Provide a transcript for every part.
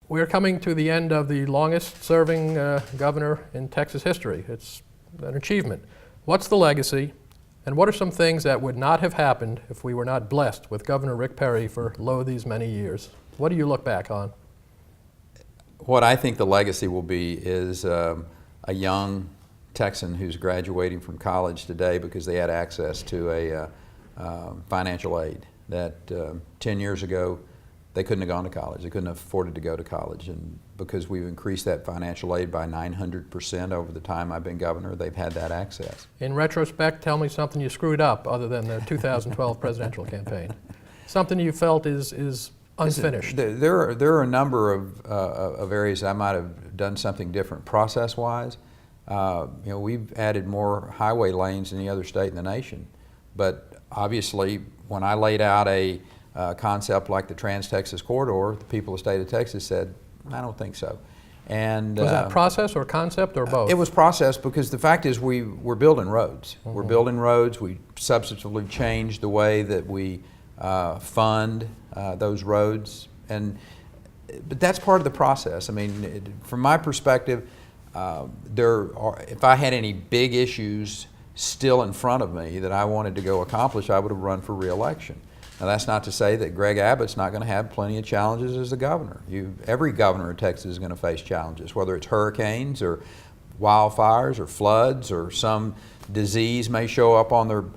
We're coming to the end of the longest serving governor in Texas history. It's an achievement. What's the legacy, and what are some things that would not have happened if we were not blessed with Governor Rick Perry for these many years? What do you look back on? What I think the legacy will be is a young Texan who's graduating from college today because they had access to a financial aid that 10 years ago they couldn't have gone to college. They couldn't have afforded to go to college. And because we've increased that financial aid by 900% over the time I've been governor, they've had that access. In retrospect, tell me something you screwed up other than the 2012 presidential campaign. Something you felt is unfinished. There are a number of areas I might have done something different process-wise. We've added more highway lanes than any other state in the nation. But obviously, when I laid out a concept like the Trans-Texas Corridor, the people of the state of Texas said, I don't think so. And was that process or concept or both? It was process, because the fact is we're building roads. Mm-hmm. We're building roads. We substantively changed the way that we fund those roads. But that's part of the process. I mean, from my perspective, if I had any big issues still in front of me that I wanted to go accomplish, I would have run for re-election. Now, that's not to say that Greg Abbott's not going to have plenty of challenges as the governor. Every governor of Texas is going to face challenges, whether it's hurricanes or wildfires or floods or some disease may show up on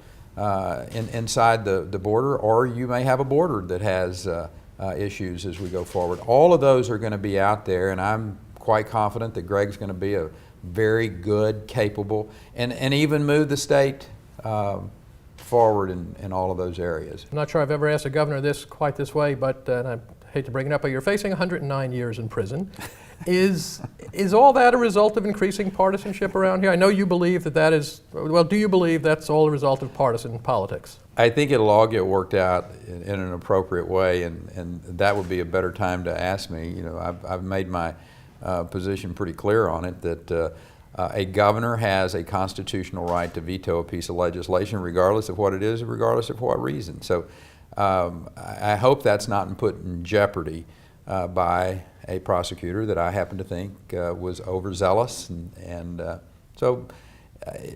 inside the border, or you may have a border that has issues as we go forward. All of those are going to be out there, and I'm quite confident that Greg's going to be a very good, capable, and even move the state forward in all of those areas. I'm not sure I've ever asked a governor quite this way, but and I hate to bring it up, but you're facing 109 years in prison. Is all that a result of increasing partisanship around here? I know you believe that is, well, do you believe that's all a result of partisan politics? I think it'll all get worked out in an appropriate way, and that would be a better time to ask me. I've made my position pretty clear on it, that a governor has a constitutional right to veto a piece of legislation regardless of what it is, regardless of what reason. So I hope that's not put in jeopardy by a prosecutor that I happen to think was overzealous. So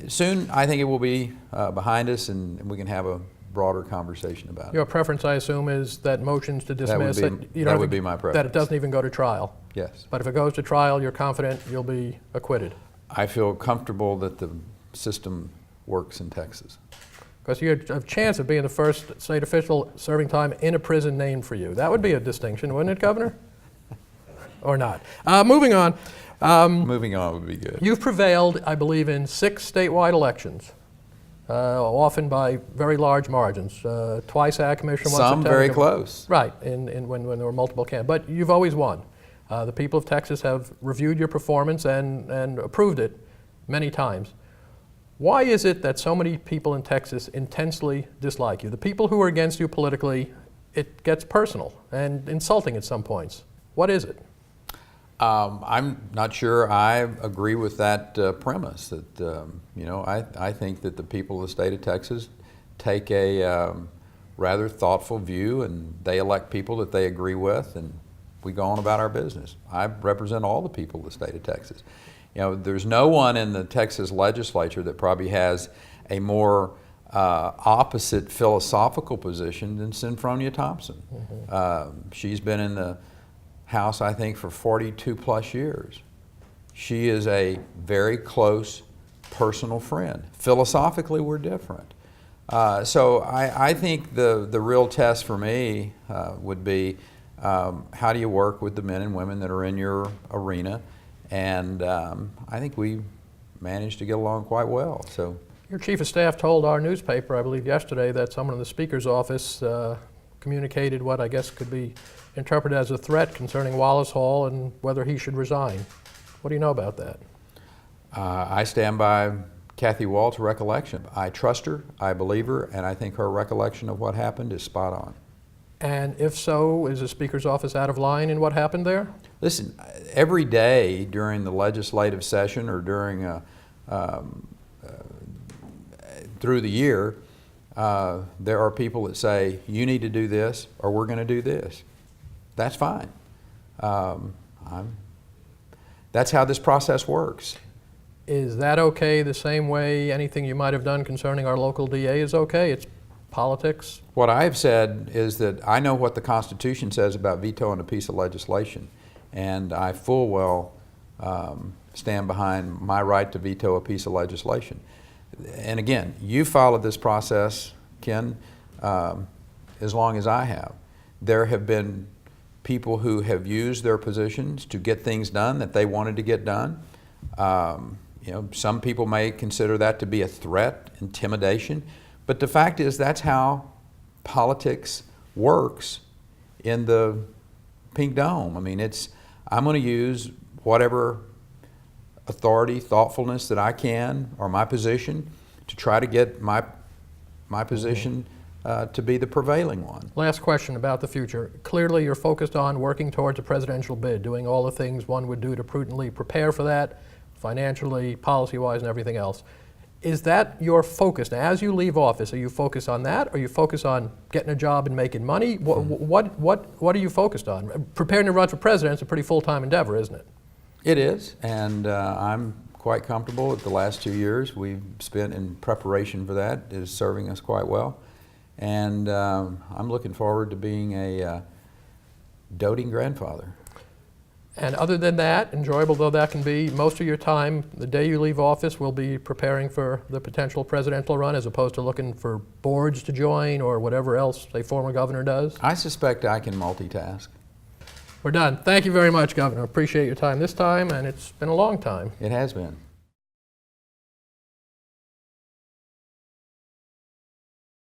soon I think it will be behind us, and we can have a broader conversation about it. Your preference, I assume, is that motions to dismiss, that would be my preference. That it doesn't even go to trial. Yes. But if it goes to trial, you're confident you'll be acquitted. I feel comfortable that the system works in Texas. Because you have a chance of being the first state official serving time in a prison named for you. That would be a distinction, wouldn't it, Governor? Or not? Moving on. Moving on would be good. You've prevailed, I believe, in 6 statewide elections, often by very large margins. Twice ag commissioner, once some very close. Right, when there were multiple candidates. But you've always won. The people of Texas have reviewed your performance and approved it many times. Why is it that so many people in Texas intensely dislike you? The people who are against you politically, it gets personal and insulting at some points. What is it? I'm not sure I agree with that premise. That I think that the people of the state of Texas take a rather thoughtful view, and they elect people that they agree with, and we go on about our business. I represent all the people of the state of Texas. There's no one in the Texas legislature that probably has a more opposite philosophical position than Synfronia Thompson. Mm-hmm. She's been in the House, I think, for 42 plus years. She is a very close personal friend. Philosophically, we're different. So I think the real test for me would be how do you work with the men and women that are in your arena? And I think we managed to get along quite well. So your chief of staff told our newspaper, I believe yesterday, that someone in the Speaker's office communicated what I guess could be interpreted as a threat concerning Wallace Hall and whether he should resign. What do you know about that? I stand by Kathy Walt's recollection. I trust her, I believe her, and I think her recollection of what happened is spot on. And if so, is the Speaker's office out of line in what happened there? Listen, every day during the legislative session or during through the year, there are people that say, you need to do this or we're going to do this. That's fine. That's how this process works. Is that okay the same way anything you might have done concerning our local DA is okay? It's politics? What I have said is that I know what the Constitution says about vetoing a piece of legislation, and I full well stand behind my right to veto a piece of legislation. And again, you followed this process, Ken, as long as I have. There have been people who have used their positions to get things done that they wanted to get done. You know, some people may consider that to be a threat, intimidation, but the fact is that's how politics works in the Pink Dome. I mean, I'm going to use whatever authority, thoughtfulness that I can, or my position, to try to get my position to be the prevailing one. Last question about the future. Clearly you're focused on working towards a presidential bid, doing all the things one would do to prudently prepare for that, financially, policy-wise, and everything else. Is that your focus? Now, as you leave office, are you focused on that, or are you focused on getting a job and making money? What are you focused on? Preparing to run for president is a pretty full-time endeavor, isn't it? It is, and I'm quite comfortable that the last 2 years we've spent in preparation for that is serving us quite well. And I'm looking forward to being a doting grandfather. And other than that, enjoyable though that can be, most of your time, the day you leave office, will be preparing for the potential presidential run as opposed to looking for boards to join or whatever else a former governor does? I suspect I can multitask. We're done. Thank you very much, Governor. Appreciate your time this time, and it's been a long time. It has been.